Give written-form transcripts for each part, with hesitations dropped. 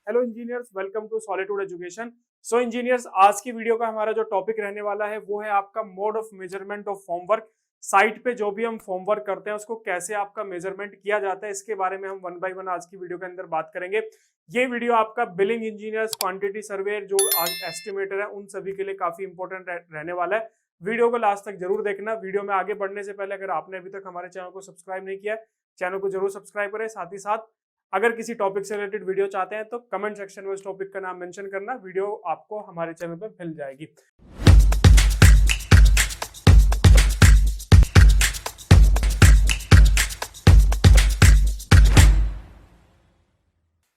Hello engineers, welcome to Solitude Education. So engineers, आज की video का हमारा जो टॉपिक रहने वाला है वो है आपका mode of measurement of formwork. Site पे जो भी हम फॉर्मवर्क करते हैं उसको कैसे आपका मेजरमेंट किया जाता है, इसके बारे में हम वन बाय वन आज की वीडियो के अंदर बात करेंगे। ये वीडियो आपका बिलिंग इंजीनियर्स, क्वांटिटी सर्वेयर, जो एस्टिमेटर है, उन सभी के लिए काफी इंपॉर्टेंट रहने वाला है। वीडियो को लास्ट तक जरूर देखना। वीडियो में आगे बढ़ने से पहले अगर आपने अभी तक हमारे चैनल को सब्सक्राइब नहीं किया है, चैनल को जरूर सब्सक्राइब करें। साथ ही साथ अगर किसी टॉपिक से रिलेटेड वीडियो चाहते हैं तो कमेंट सेक्शन में उस टॉपिक का नाम मेंशन करना, वीडियो आपको हमारे चैनल पर मिल जाएगी।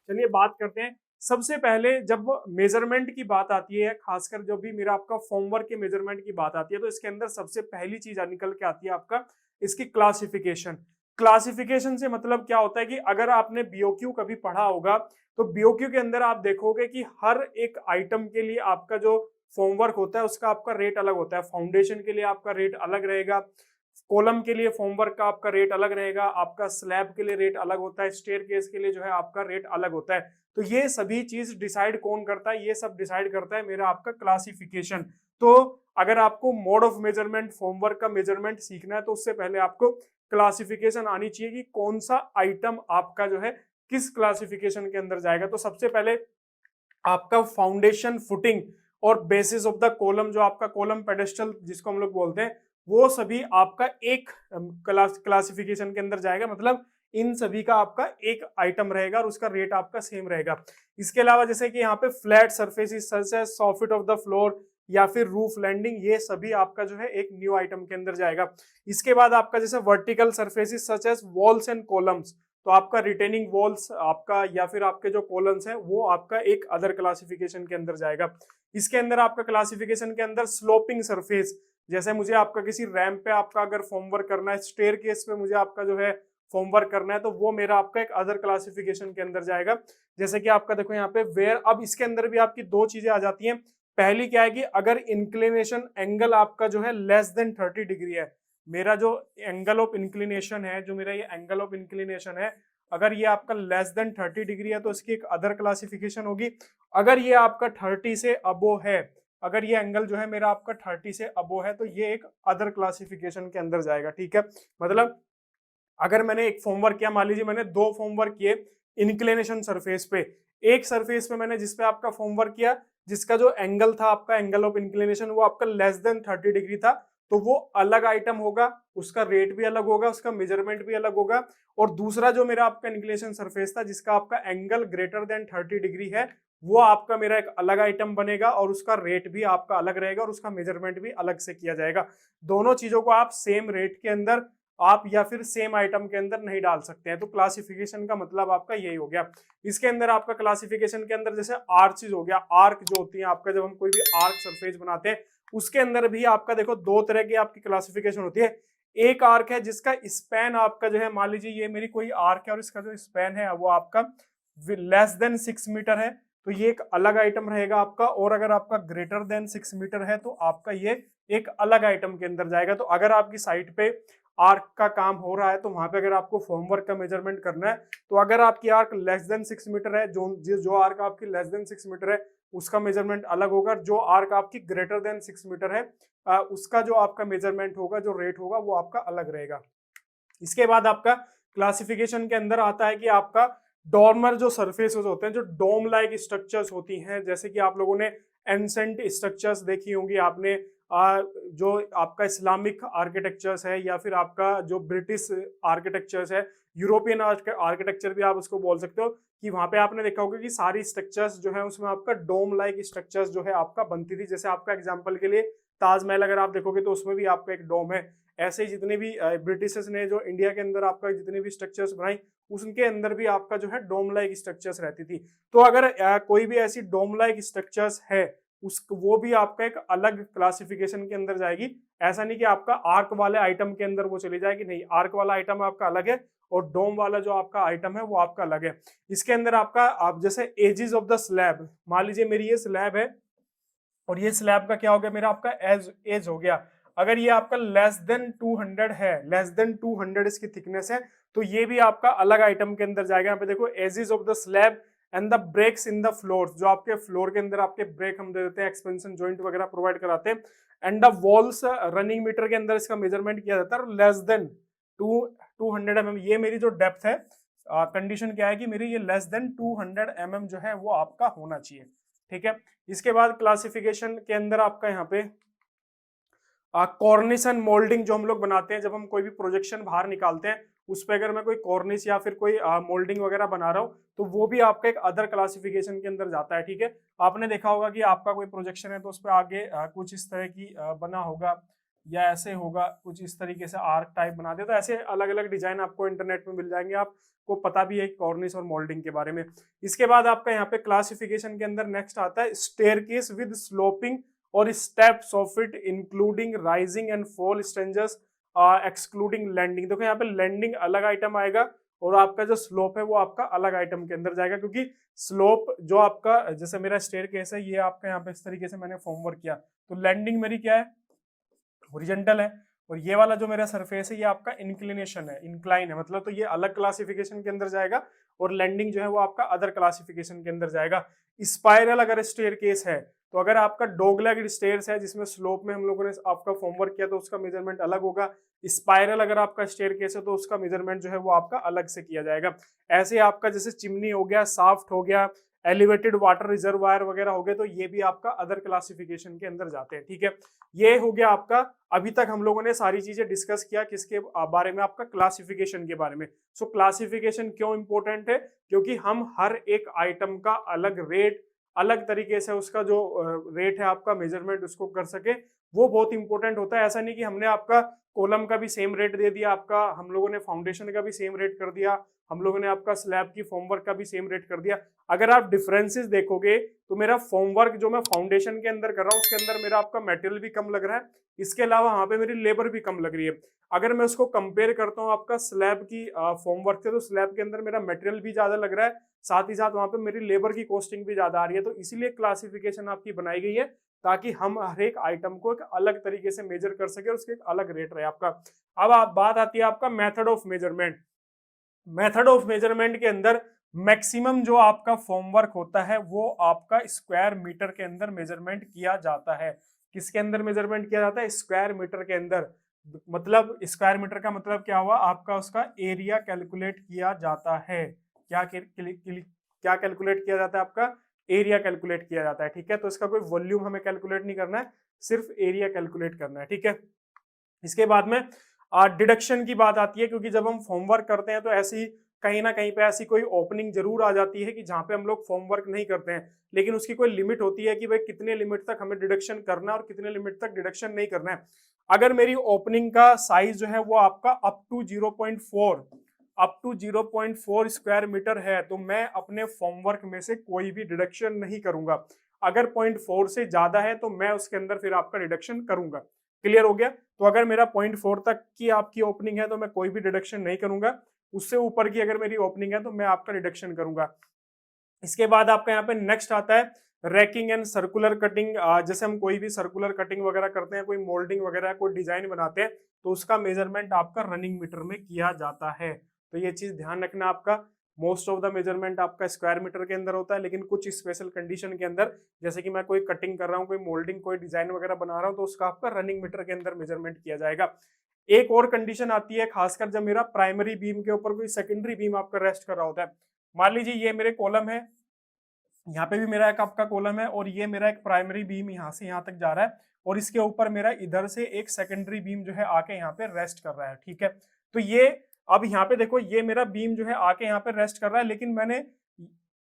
चलिए बात करते हैं। सबसे पहले जब मेजरमेंट की बात आती है, खासकर जो भी मेरा आपका फॉर्मवर्क के मेजरमेंट की बात आती है, तो इसके अंदर सबसे पहली चीज निकल के आती है आपका इसकी क्लासिफिकेशन। क्लासिफिकेशन से मतलब क्या होता है कि अगर आपने बीओक्यू कभी पढ़ा होगा तो बीओक्यू के अंदर आप देखोगे कि हर एक आइटम के लिए आपका जो फॉर्मवर्क होता है उसका आपका रेट अलग होता है। फाउंडेशन के लिए आपका रेट अलग रहेगा, कॉलम के लिए फॉर्मवर्क का आपका रेट अलग रहेगा, आपका स्लैब के लिए रेट अलग होता है, स्टेयर केस के लिए जो है आपका रेट अलग होता है। तो ये सभी चीज डिसाइड कौन करता है? ये सब डिसाइड करता है मेरा आपका क्लासिफिकेशन। तो अगर आपको मोड ऑफ मेजरमेंट, फॉर्मवर्क का मेजरमेंट सीखना है तो उससे पहले आपको क्लासिफिकेशन आनी चाहिए कि कौन सा आइटम आपका जो है किस क्लासिफिकेशन के अंदर जाएगा। तो सबसे पहले आपका फाउंडेशन, फुटिंग और बेसिस ऑफ द कॉलम, जो आपका कॉलम पेडेस्टल जिसको हम लोग बोलते हैं, वो सभी आपका एक क्लासिफिकेशन के अंदर जाएगा। मतलब इन सभी का आपका एक आइटम रहेगा और उसका रेट आपका सेम रहेगा। इसके अलावा जैसे कि यहाँ पे flat surfaces such as soffit of the floor या फिर रूफ लैंडिंग, ये सभी आपका जो है एक न्यू आइटम के अंदर जाएगा। इसके बाद आपका जैसे vertical surfaces such as walls and columns, तो आपका रिटेनिंग वॉल्स आपका या फिर आपके जो कॉलम्स हैं वो आपका एक अदर क्लासिफिकेशन के अंदर जाएगा। इसके अंदर आपका क्लासिफिकेशन के अंदर स्लोपिंग सरफेस, जैसे मुझे आपका किसी रैंप पे आपका अगर फॉर्मवर्क करना है, स्टेयर केस पे मुझे आपका जो है फॉर्मवर्क करना है, तो वो मेरा आपका एक अदर क्लासिफिकेशन के अंदर जाएगा। जैसे कि आपका देखो यहाँ पे वेयर, अब इसके अंदर भी आपकी दो चीजें आ जाती हैं। पहली क्या है कि अगर इंक्लिनेशन एंगल आपका जो है लेस देन 30 डिग्री है, मेरा जो एंगल ऑफ इंक्लिनेशन है, जो मेरा ये एंगल ऑफ इंक्लिनेशन है, अगर ये आपका लेस देन 30 डिग्री है तो इसकी एक अदर क्लासिफिकेशन होगी। अगर ये आपका 30 से अबो है, अगर ये एंगल जो है मेरा आपका 30 से अबो है, तो ये एक अदर क्लासिफिकेशन के अंदर जाएगा। ठीक है, मतलब अगर मैंने एक फॉर्मवर्क किया, मान लीजिए मैंने दो फॉर्मवर्क किए इंक्लिनेशन सरफेस पे, एक सरफेस पे मैंने जिसपे आपका फॉर्मवर्क किया जिसका जो एंगल था आपका एंगल ऑफ इंक्लिनेशन वो आपका लेस देन 30 डिग्री था, तो वो अलग आइटम होगा, उसका रेट भी अलग होगा, उसका मेजरमेंट भी अलग होगा। और दूसरा जो मेरा आपका इंक्लिनेशन सरफेस था जिसका आपका एंगल ग्रेटर देन 30 डिग्री है, वो आपका मेरा एक अलग आइटम बनेगा और उसका रेट भी आपका अलग रहेगा और उसका मेजरमेंट भी अलग से किया जाएगा। दोनों चीजों को आप सेम रेट के अंदर आप या फिर सेम आइटम के अंदर नहीं डाल सकते हैं। तो क्लासिफिकेशन का मतलब आपका यही हो गया। इसके अंदर आपका क्लासिफिकेशन के अंदर जैसे आर्चेज हो गया, आर्क जो होती है आपका, जब हम कोई भी आर्क सरफेस बनाते हैं उसके अंदर भी आपका देखो दो तरह की आपकी क्लासिफिकेशन होती है। एक आर्क है जिसका स्पैन आपका जो है, मान लीजिए ये मेरी कोई आर्क है और इसका जो स्पैन है वो आपका लेस देन 6 मीटर है, तो ये एक अलग आइटम रहेगा आपका। और अगर आपका ग्रेटर देन 6 मीटर है तो आपका ये एक अलग आइटम के अंदर जाएगा। तो अगर आपकी साइट पे आर्क का काम हो रहा है तो वहां पे अगर आपको फॉर्मवर्क का मेजरमेंट करना है, तो अगर आपकी आर्क लेस देन 6 मीटर है, जो आर्क आपकी लेस देन 6 मीटर है उसका मेजरमेंट अलग होगा। जो आर्क आपकी ग्रेटर देन 6 मीटर है उसका जो आपका मेजरमेंट होगा, जो रेट होगा, वो आपका अलग रहेगा। इसके बाद आपका क्लासिफिकेशन के अंदर आता है कि आपका डॉर्मर जो सरफेसेस होते हैं, जो डोम लाइक स्ट्रक्चर्स होती हैं, जैसे कि आप लोगों ने एंसेंट स्ट्रक्चर्स देखी होंगी, आपने जो आपका इस्लामिक आर्किटेक्चर्स है या फिर आपका जो ब्रिटिश आर्किटेक्चर्स है, यूरोपियन आर्किटेक्चर भी आप उसको बोल सकते हो, कि वहां पे आपने देखा होगा कि सारी स्ट्रक्चर्स जो है उसमें आपका डोम लाइक स्ट्रक्चर्स जो है आपका बनती थी। जैसे आपका एग्जांपल के लिए ताजमहल अगर आप देखोगे तो उसमें भी आपका एक डोम है। ऐसे ही जितने भी ब्रिटिशर्स ने जो इंडिया के अंदर आपका जितने भी स्ट्रक्चर्स बनाई उनके अंदर भी आपका जो है डोम लाइक स्ट्रक्चर्स रहती थी। तो अगर कोई भी ऐसी डोम लाइक स्ट्रक्चर्स है उस वो भी आपका एक अलग क्लासिफिकेशन के अंदर जाएगी। ऐसा नहीं कि आपका आर्क वाले आइटम के अंदर वो चली जाएगी, नहीं, आर्क वाला आइटम आपका अलग है और डोम वाला जो आपका आइटम है वो आपका अलग है। इसके अंदर आपका आप जैसे एजेस ऑफ द स्लैब, मान लीजिए मेरी ये स्लैब है और ये स्लैब का क्या हो गया, मेरा आपका एज हो गया। अगर ये आपका लेस देन 200 है, लेस देन 200 इसकी थिकनेस है, तो ये भी आपका अलग आइटम के अंदर जाएगा। यहाँ पे देखो edges of the slab and the breaks in the floor, जो आपके फ्लोर के अंदर आपके ब्रेक हम दे देते हैं, एक्सपेंशन जॉइंट वगैरह प्रोवाइड कराते हैं। And the walls running meter के अंदर इसका मेजरमेंट किया जाता है लेस देन 200 mm। ये मेरी जो डेप्थ है, कंडीशन क्या है कि मेरी ये लेस देन 200 mm जो है वो आपका होना चाहिए, ठीक है। इसके बाद क्लासिफिकेशन के अंदर आपका यहाँ पे कॉर्निस एंड मोल्डिंग जो हम लोग बनाते हैं, जब हम कोई भी प्रोजेक्शन बाहर निकालते हैं उस पर अगर मैं कोई कॉर्निस या फिर कोई मोल्डिंग वगैरह बना रहा हूँ तो वो भी आपका एक अदर क्लासिफिकेशन के अंदर जाता है, ठीक है। आपने देखा होगा कि आपका कोई प्रोजेक्शन है तो उस पर आगे कुछ इस तरह की बना होगा या ऐसे होगा, कुछ इस तरीके से आर्क टाइप बना दे, तो ऐसे अलग अलग डिजाइन आपको इंटरनेट में मिल जाएंगे, आपको पता भी है कॉर्निस और मोल्डिंग के बारे में। इसके बाद आपका यहाँ पे क्लासिफिकेशन के अंदर नेक्स्ट आता है स्टेयरकेस विद स्लोपिंग और steps of it including rising and fall stringers excluding landing. देखो यहाँ पे लैंडिंग अलग आइटम आएगा और आपका जो स्लोप है वो आपका अलग आइटम के अंदर जाएगा, क्योंकि स्लोप जो आपका, जैसे मेरा स्टेयरकेस है ये आपका यहाँ पे इस तरीके से मैंने फॉर्मवर्क किया, तो लैंडिंग मेरी क्या है, हॉरिजॉन्टल है, और ये वाला जो मेरा सरफेस है ये आपका इंक्लिनेशन है, इंक्लाइन है, मतलब तो ये अलग क्लासिफिकेशन के अंदर जाएगा और लैंडिंग जो है वो आपका अदर क्लासिफिकेशन के अंदर जाएगा। स्पाइरल अगर स्टेयरकेस है तो अगर आपका डॉगलेग स्टेयर्स है जिसमें स्लोप में हम लोगों ने आपका फॉर्मवर्क किया तो उसका मेजरमेंट अलग होगा। स्पाइरल अगर आपका स्टेयरकेस है तो उसका मेजरमेंट जो है वो आपका अलग से किया जाएगा। ऐसे आपका जैसे चिमनी हो गया, साफ्ट हो गया, एलिवेटेड वाटर रिजर्वायर वगैरह हो गए, तो ये भी आपका अदर क्लासिफिकेशन के अंदर जाते हैं, ठीक है। ये हो गया आपका, अभी तक हम लोगों ने सारी चीजें डिस्कस किया किसके बारे में, आपका क्लासिफिकेशन के बारे में। सो क्लासिफिकेशन क्यों इंपॉर्टेंट है, क्योंकि हम हर एक आइटम का अलग रेट, अलग तरीके से उसका जो रेट है आपका मेजरमेंट उसको कर सके, वो बहुत इंपॉर्टेंट होता है। ऐसा नहीं कि हमने आपका कॉलम का भी सेम रेट दे दिया, आपका हम लोगों ने फाउंडेशन का भी सेम रेट कर दिया, हम लोगों ने आपका स्लैब की फॉर्मवर्क का भी सेम रेट कर दिया। अगर आप डिफरेंसेस देखोगे तो मेरा फॉर्मवर्क जो मैं फाउंडेशन के अंदर कर रहा हूँ उसके अंदर मेरा आपका मटेरियल भी कम लग रहा है, इसके अलावा वहां पे मेरी लेबर भी कम लग रही है। अगर मैं उसको कंपेयर करता हूँ आपका स्लैब की फॉर्मवर्क से, तो स्लैब के अंदर मेरा मटेरियल भी ज्यादा लग रहा है, साथ ही साथ वहां पे मेरी लेबर की कॉस्टिंग भी ज्यादा आ रही है। तो इसीलिए क्लासिफिकेशन आपकी बनाई गई है ताकि हम हर एक आइटम को एक अलग तरीके से मेजर कर सके और उसके एक अलग रेट रहे आपका। अब आप बात आती है आपका method of measurement. Method of measurement के अंदर मैक्सिमम जो आपका फॉर्मवर्क होता है वो आपका स्क्वायर मीटर के अंदर मेजरमेंट किया जाता है। किसके अंदर मेजरमेंट किया जाता है? स्क्वायर मीटर के अंदर। मतलब स्क्वायर मीटर का मतलब क्या हुआ, आपका उसका एरिया कैलकुलेट किया जाता है। क्या कैलकुलेट किया जाता है? आपका एरिया कैलकुलेट किया जाता है, ठीक है। तो इसका कोई वॉल्यूम हमें कैलकुलेट नहीं करना है, सिर्फ एरिया कैलकुलेट करना है, ठीक है। इसके बाद में डिडक्शन की बात आती है, क्योंकि जब हम फॉर्मवर्क करते हैं तो ऐसी कहीं ना कहीं पे ऐसी कोई ओपनिंग जरूर आ जाती है कि जहां पे हम लोग फॉर्मवर्क नहीं करते हैं, लेकिन उसकी कोई लिमिट होती है कि भाई कितने लिमिट तक हमें डिडक्शन करना है और कितने लिमिट तक डिडक्शन नहीं करना है। अगर मेरी ओपनिंग का साइज जो है वो आपका अप टू 0.4 स्क्वायर मीटर है तो मैं अपने फॉर्मवर्क में से कोई भी डिडक्शन नहीं करूंगा। अगर 0.4 से ज्यादा है तो मैं उसके अंदर फिर आपका डिडक्शन करूंगा। क्लियर हो गया? तो अगर मेरा 0.4 तक की आपकी ओपनिंग है तो मैं कोई भी डिडक्शन नहीं करूंगा, उससे ऊपर की अगर मेरी ओपनिंग है तो मैं आपका डिडक्शन करूंगा। इसके बाद आपका यहाँ पे नेक्स्ट आता है रैकिंग एंड सर्कुलर कटिंग। जैसे हम कोई भी सर्कुलर कटिंग वगैरह करते हैं, कोई मोल्डिंग वगैरह कोई डिजाइन बनाते हैं, तो उसका मेजरमेंट आपका रनिंग मीटर में किया जाता है। तो ये चीज ध्यान रखना आपका। मोस्ट ऑफ द मेजरमेंट आपका स्क्वायर मीटर के अंदर होता है, लेकिन कुछ स्पेशल कंडीशन के अंदर, जैसे कि मैं कोई कटिंग कर रहा हूँ, कोई मोल्डिंग, कोई डिजाइन वगैरह बना रहा हूँ, तो उसका आपका रनिंग मीटर के अंदर मेजरमेंट किया जाएगा। एक और कंडीशन आती है, खासकर जब मेरा प्राइमरी बीम के ऊपर कोई सेकेंडरी बीम आपका रेस्ट कर रहा होता है। मान लीजिए ये मेरे कॉलम है, यहाँ पे भी मेरा एक आपका कॉलम है और ये मेरा एक प्राइमरी बीम यहाँ से यहाँ तक जा रहा है, और इसके ऊपर मेरा इधर से एक सेकेंडरी बीम जो है आके यहाँ पे रेस्ट कर रहा है, ठीक है। तो ये अब यहाँ पे देखो, ये मेरा बीम जो है आके यहाँ पे रेस्ट कर रहा है, लेकिन मैंने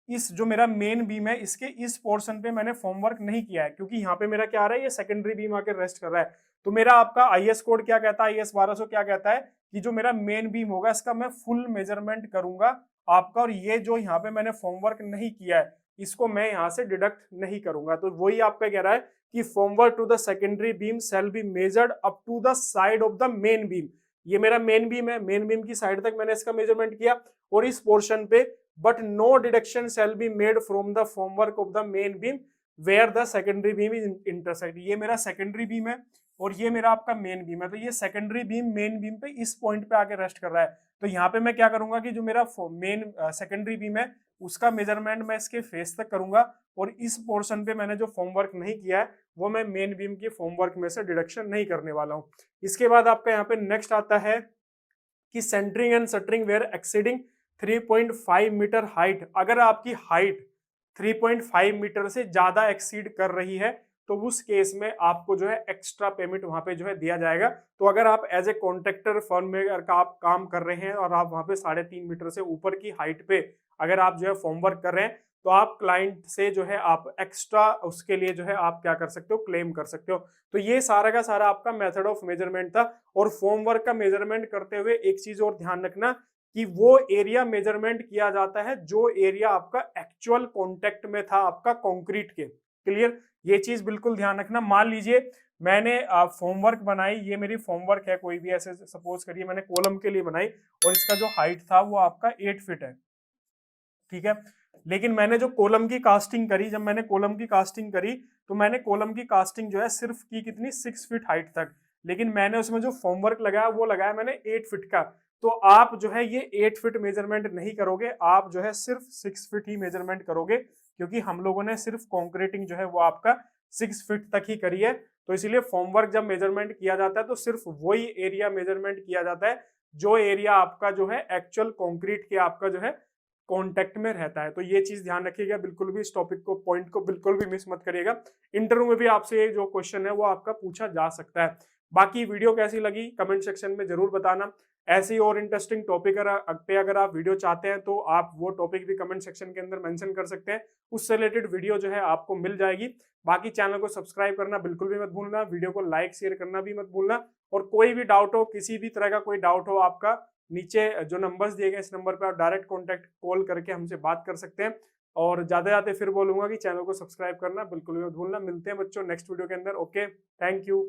इस जो मेरा मेन बीम है इसके इस पोर्शन पे मैंने फॉर्मवर्क नहीं किया है, क्योंकि यहाँ पे मेरा क्या आ रहा है, ये सेकेंडरी बीम आके रेस्ट कर रहा है। तो मेरा आपका आईएस कोड क्या कहता है, आईएस 1200 क्या कहता है कि जो मेरा मेन बीम होगा इसका मैं फुल मेजरमेंट करूंगा आपका, और ये जो यहाँ पे मैंने फॉर्मवर्क नहीं किया है इसको मैं यहाँ से डिडक्ट नहीं करूंगा। तो वही आपका कह रहा है कि formwork to the secondary beam shall be measured up to the side of the main beam. ये मेरा मेन बीम है, मेन बीम की साइड तक मैंने इसका मेजरमेंट किया और इस पोर्शन पे, but no deduction shall be made from the formwork of the main beam where the secondary beam is intersect. ये मेरा सेकेंडरी बीम है, और ये मेरा आपका मेन बीम है। तो ये सेकेंडरी बीम मेन बीम पे इस पॉइंट पे आके रेस्ट कर रहा है। तो यहाँ पे मैं क्या करूंगा कि जो मेरा मेन सेकेंडरी बीम है उसका मेजरमेंट मैं इसके फेस तक करूंगा, और इस पोर्शन पे मैंने जो फॉर्मवर्क नहीं किया है वो मैं मेन बीम के फॉर्मवर्क में से डिडक्शन नहीं करने वाला हूँ। इसके बाद आपका यहाँ पे नेक्स्ट आता है कि centering and shuttering where exceeding 3.5 meter height. अगर आपकी हाइट 3.5 मीटर से ज्यादा एक्सीड कर रही है तो उस केस में आपको जो है एक्स्ट्रा पेमेंट वहां पे जो है दिया जाएगा। तो अगर आप एज ए कॉन्ट्रैक्टर फर्म में अगर आप काम कर रहे हैं और आप वहां पे 3.5 मीटर से ऊपर की हाइट पे अगर आप जो है फॉर्मवर्क कर रहे हैं तो आप क्लाइंट से जो है आप एक्स्ट्रा उसके लिए जो है आप क्या कर सकते हो, क्लेम कर सकते हो। तो ये सारा का सारा आपका मेथड ऑफ मेजरमेंट था। और फॉर्मवर्क का मेजरमेंट करते हुए एक चीज और ध्यान रखना कि वो एरिया मेजरमेंट किया जाता है जो एरिया आपका एक्चुअल कॉन्टेक्ट में था आपका कंक्रीट के। क्लियर, ये चीज बिल्कुल ध्यान रखना। मान लीजिए मैंने फॉर्मवर्क बनाई, ये मेरी फॉर्मवर्क है कोई भी, ऐसे सपोज करिए मैंने कॉलम के लिए बनाई और इसका जो हाइट था वो आपका 8 फीट है, ठीक है। लेकिन मैंने जो कॉलम की कास्टिंग करी, जब मैंने कॉलम की कास्टिंग करी तो मैंने कॉलम की कास्टिंग जो है सिर्फ की कितनी 6 फीट हाइट तक, लेकिन मैंने उसमें जो फॉर्मवर्क लगाया वो लगाया मैंने 8 फीट का। तो आप जो है ये 8 फीट मेजरमेंट नहीं करोगे, आप जो है सिर्फ 6 फीट ही मेजरमेंट करोगे, क्योंकि हम लोगों ने सिर्फ कॉन्क्रीटिंग जो है वो आपका 6 फीट तक ही करी है। तो इसीलिए फॉर्मवर्क जब मेजरमेंट किया जाता है तो सिर्फ वही एरिया मेजरमेंट किया जाता है जो एरिया आपका जो है एक्चुअल कॉन्क्रीट के आपका जो है कांटेक्ट में रहता है। तो ये चीज ध्यान रखिएगा, बिल्कुल भी इस टॉपिक को, पॉइंट को बिल्कुल भी मिस मत करिएगा। इंटरव्यू में भी आपसे जो क्वेश्चन है वो आपका पूछा जा सकता है। बाकी वीडियो कैसी लगी कमेंट सेक्शन में जरूर बताना। ऐसी और इंटरेस्टिंग टॉपिक पे अगर आप वीडियो चाहते हैं तो आप वो टॉपिक भी कमेंट सेक्शन के अंदर मेंशन कर सकते हैं, उससे रिलेटेड वीडियो जो है आपको मिल जाएगी। बाकी चैनल को सब्सक्राइब करना बिल्कुल भी मत भूलना, वीडियो को लाइक शेयर करना भी मत भूलना। और कोई भी डाउट हो, किसी भी तरह का कोई डाउट हो आपका, नीचे जो नंबर्स दिए गए इस नंबर पर आप डायरेक्ट कॉन्टैक्ट कॉल करके हमसे बात कर सकते हैं। और ज्यादा ज्यादा फिर बोलूंगा कि चैनल को सब्सक्राइब करना बिल्कुल भी मत भूलना। मिलते हैं बच्चों नेक्स्ट वीडियो के अंदर। Okay, thank you.